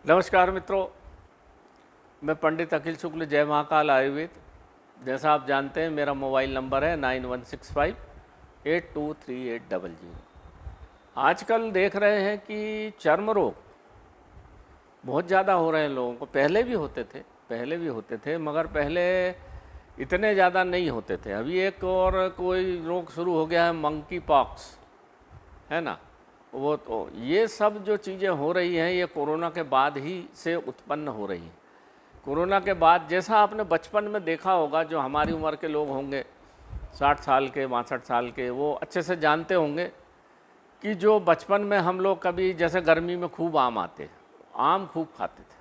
नमस्कार मित्रों, मैं पंडित अखिल शुक्ल, जय महाकाल आयुर्वेद। जैसा आप जानते हैं मेरा मोबाइल नंबर है 9165823800। आजकल देख रहे हैं कि चर्म रोग बहुत ज़्यादा हो रहे हैं लोगों को। पहले भी होते थे मगर पहले इतने ज़्यादा नहीं होते थे। अभी एक और कोई रोग शुरू हो गया है, मंकी पॉक्स, है ना। वो तो ये सब जो चीज़ें हो रही हैं ये कोरोना के बाद ही से उत्पन्न हो रही हैं। कोरोना के बाद जैसा आपने बचपन में देखा होगा, जो हमारी उम्र के लोग होंगे 60 साल के 62 साल के, वो अच्छे से जानते होंगे कि जो बचपन में हम लोग कभी जैसे गर्मी में खूब आम खूब खाते थे,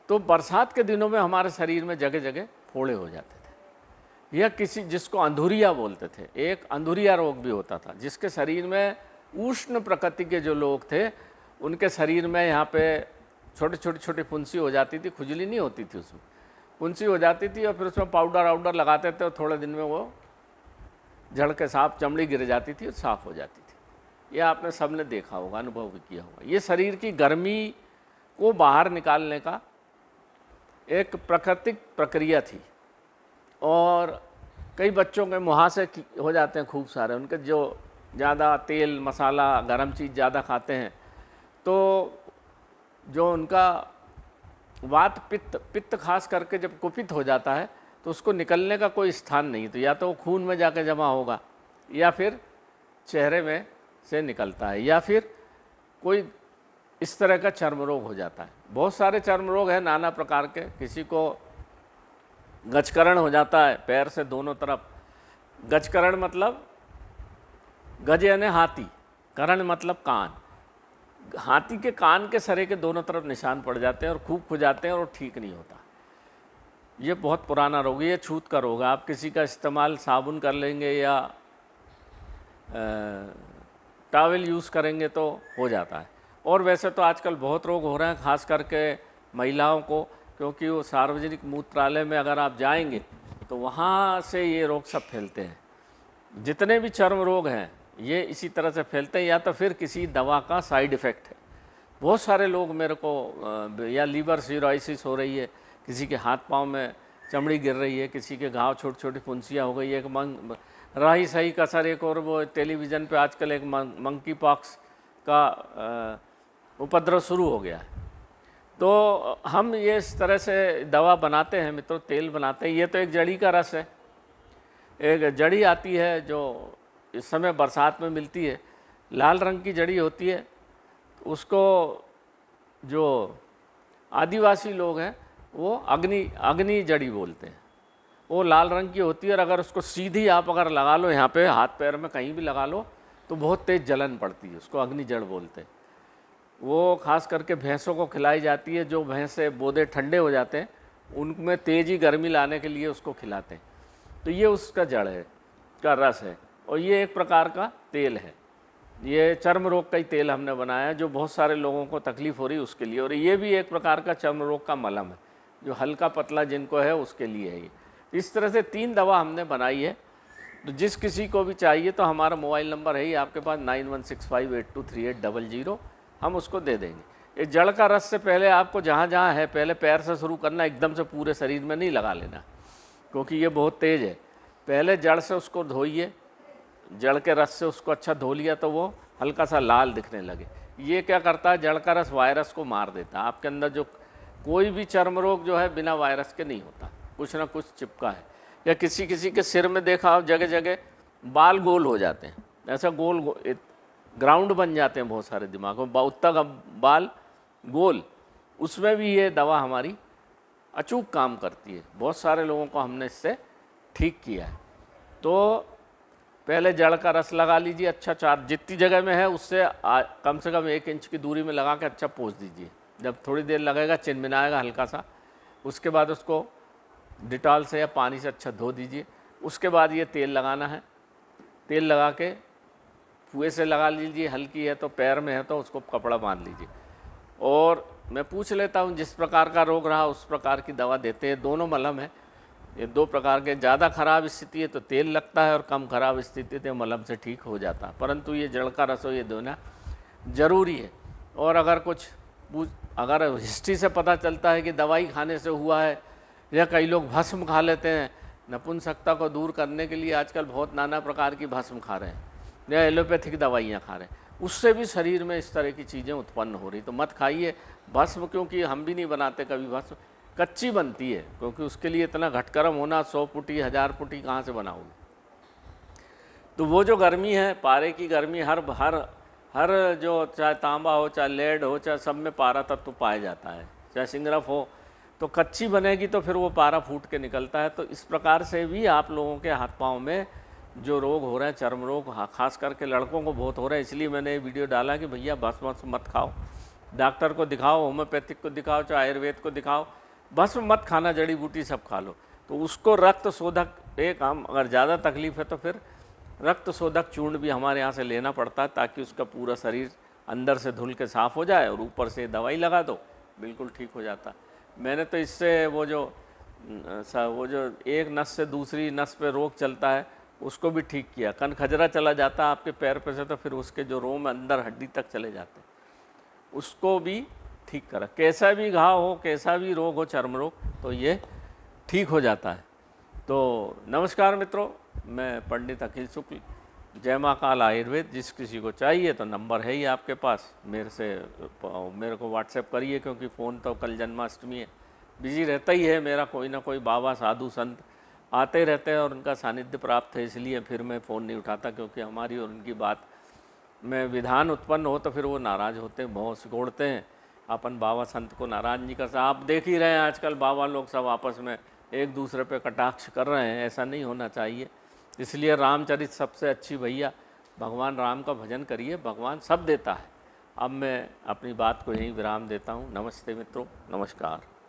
तो बरसात के दिनों में हमारे शरीर में जगह जगह फोड़े हो जाते थे। यह किसी जिसको अंधुरिया बोलते थे, एक अंधुरिया रोग भी होता था, जिसके शरीर में उष्ण प्रकृति के जो लोग थे उनके शरीर में यहाँ पे छोटी फुंसी हो जाती थी। खुजली नहीं होती थी, उसमें फुंसी हो जाती थी और फिर उसमें पाउडर लगाते थे और थोड़े दिन में वो जड़ के साफ चमड़ी गिर जाती थी और साफ़ हो जाती थी। यह आपने सबने देखा होगा, अनुभव भी किया होगा। ये शरीर की गर्मी को बाहर निकालने का एक प्राकृतिक प्रक्रिया थी। और कई बच्चों के मुहासे हो जाते हैं खूब सारे, उनके जो ज़्यादा तेल मसाला गरम चीज़ ज़्यादा खाते हैं, तो जो उनका वात पित्त खास करके जब कुपित हो जाता है तो उसको निकलने का कोई स्थान नहीं। तो या तो वो खून में जाके जमा होगा, या फिर चेहरे में से निकलता है, या फिर कोई इस तरह का चर्म रोग हो जाता है। बहुत सारे चर्म रोग हैं नाना प्रकार के। किसी को गजकरण हो जाता है पैर से दोनों तरफ। गजकरण मतलब गज यानी हाथी, करण मतलब कान। हाथी के कान के सरे के दोनों तरफ निशान पड़ जाते हैं और खूब खुजाते हैं और ठीक नहीं होता। ये बहुत पुराना रोग है, ये छूत का रोग है। आप किसी का इस्तेमाल साबुन कर लेंगे या टॉवेल यूज़ करेंगे तो हो जाता है। और वैसे तो आजकल बहुत रोग हो रहे हैं, खास करके महिलाओं को, क्योंकि वो सार्वजनिक मूत्रालय में अगर आप जाएंगे तो वहाँ से ये रोग सब फैलते हैं। जितने भी चर्म रोग हैं ये इसी तरह से फैलते हैं, या तो फिर किसी दवा का साइड इफ़ेक्ट है। बहुत सारे लोग मेरे को या लीवर सिरोसिस हो रही है, किसी के हाथ पांव में चमड़ी गिर रही है, किसी के घाव छोटी फुंसियाँ हो गई, एक राही सही कसर, एक और वो टेलीविज़न पे आजकल एक मंकी पॉक्स का उपद्रव शुरू हो गया है। तो हम ये इस तरह से दवा बनाते हैं मित्रों, तेल बनाते हैं। ये तो एक जड़ी का रस है। एक जड़ी आती है जो इस समय बरसात में मिलती है, लाल रंग की जड़ी होती है। उसको जो आदिवासी लोग हैं वो अग्नि जड़ी बोलते हैं। वो लाल रंग की होती है और अगर उसको सीधी आप अगर लगा लो, यहाँ पे हाथ पैर में कहीं भी लगा लो, तो बहुत तेज़ जलन पड़ती है। उसको अग्नि जड़ बोलते हैं। वो खास करके भैंसों को खिलाई जाती है। जो भैंसे बोदे ठंडे हो जाते हैं उनमें तेज़ी गर्मी लाने के लिए उसको खिलाते हैं। तो ये उसका जड़ है, का रस है। और ये एक प्रकार का तेल है। ये चर्म रोग का ही तेल हमने बनाया है, जो बहुत सारे लोगों को तकलीफ़ हो रही है उसके लिए। और ये भी एक प्रकार का चर्म रोग का मलम है, जो हल्का पतला जिनको है उसके लिए है ये। इस तरह से 3 दवा हमने बनाई है। तो जिस किसी को भी चाहिए तो हमारा मोबाइल नंबर है ही आपके पास 9165823800, हम उसको दे देंगे। ये जड़ का रस से पहले आपको जहाँ जहाँ है पहले पैर से शुरू करना, एकदम से पूरे शरीर में नहीं लगा लेना, क्योंकि ये बहुत तेज़ है। पहले जड़ से उसको धोइए, जड़ के रस से उसको अच्छा धो लिया तो वो हल्का सा लाल दिखने लगे। ये क्या करता है, जड़ का रस वायरस को मार देता है। आपके अंदर जो कोई भी चर्म रोग जो है बिना वायरस के नहीं होता, कुछ ना कुछ चिपका है। या किसी के सिर में देखा आप जगह जगह बाल गोल हो जाते हैं, ऐसा गोल ग्राउंड बन जाते हैं बहुत सारे दिमाग में, उत्तक बाल गोल। उसमें भी ये दवा हमारी अचूक काम करती है। बहुत सारे लोगों को हमने इससे ठीक किया है। तो पहले जड़ का रस लगा लीजिए, अच्छा 4 जितनी जगह में है उससे कम से कम 1 इंच की दूरी में लगा के अच्छा पोंछ दीजिए। जब थोड़ी देर लगेगा, चिनमिनाएगा हल्का सा, उसके बाद उसको डिटॉल से या पानी से अच्छा धो दीजिए। उसके बाद ये तेल लगाना है। तेल लगा के कुएँ से लगा लीजिए, हल्की है तो पैर में है तो उसको कपड़ा बांध लीजिए। और मैं पूछ लेता हूँ जिस प्रकार का रोग रहा उस प्रकार की दवा देते हैं। दोनों मलम है, ये 2 प्रकार के। ज़्यादा ख़राब स्थिति है तो तेल लगता है और कम ख़राब स्थिति तो मलम से ठीक हो जाता है। परंतु ये जड़ का रस हो, ये दोना ज़रूरी है। और अगर कुछ अगर हिस्ट्री से पता चलता है कि दवाई खाने से हुआ है, या कई लोग भस्म खा लेते हैं, नपुंसकता को दूर करने के लिए आजकल बहुत नाना प्रकार की भस्म खा रहे हैं या एलोपैथिक दवाइयाँ खा रहे हैं, उससे भी शरीर में इस तरह की चीज़ें उत्पन्न हो रही। तो मत खाइए भस्म, क्योंकि हम भी नहीं बनाते कभी भस्म, कच्ची बनती है, क्योंकि उसके लिए इतना घटकर्म होना, 100 फुटी 1000 फुटी कहाँ से बनाओगे। तो वो जो गर्मी है, पारे की गर्मी, हर जो चाहे तांबा हो, चाहे लेड हो, चाहे सब में पारा तत्व पाया जाता है, चाहे सिंगरफ हो, तो कच्ची बनेगी तो फिर वो पारा फूट के निकलता है। तो इस प्रकार से भी आप लोगों के हाथ पाँव में जो रोग हो रहे हैं, चर्म रोग, खास करके लड़कों को बहुत हो रहे हैं, इसलिए मैंने ये वीडियो डाला कि भैया भस्म मत खाओ, डॉक्टर को दिखाओ, होम्योपैथिक को दिखाओ, चाहे आयुर्वेद को दिखाओ, भस्म मत खाना, जड़ी बूटी सब खा लो। तो उसको रक्त शोधक एक हम, अगर ज़्यादा तकलीफ है तो फिर रक्त शोधक चूर्ण भी हमारे यहाँ से लेना पड़ता है, ताकि उसका पूरा शरीर अंदर से धुल के साफ़ हो जाए, और ऊपर से दवाई लगा दो, बिल्कुल ठीक हो जाता। मैंने तो इससे वो जो एक नस से दूसरी नस पे रोग चलता है उसको भी ठीक किया। कन खजरा चला जाता है आपके पैर पे से, तो फिर उसके जो रोम अंदर हड्डी तक चले जाते, उसको भी ठीक करा। कैसा भी घाव हो, कैसा भी रोग हो, चर्म रोग, तो ये ठीक हो जाता है। तो नमस्कार मित्रों, मैं पंडित अखिल शुक्ल, जय माँ काल आयुर्वेद। जिस किसी को चाहिए तो नंबर है ही आपके पास, मेरे को व्हाट्सएप करिए, क्योंकि फ़ोन तो कल जन्माष्टमी है, बिजी रहता ही है मेरा, कोई ना कोई बाबा साधु संत आते रहते हैं और उनका सानिध्य प्राप्त है, इसलिए फिर मैं फ़ोन नहीं उठाता, क्योंकि हमारी और उनकी बात में विधान उत्पन्न हो तो फिर वो नाराज़ होते हैं, बहुत सिकोड़ते हैं। अपन बाबा संत को नाराज़ नहीं कर सकते। आप देख ही रहे हैं आजकल बाबा लोग सब आपस में एक दूसरे पे कटाक्ष कर रहे हैं, ऐसा नहीं होना चाहिए। इसलिए रामचरित सबसे अच्छी भैया, भगवान राम का भजन करिए, भगवान सब देता है। अब मैं अपनी बात को यहीं विराम देता हूँ। नमस्ते मित्रों, नमस्कार।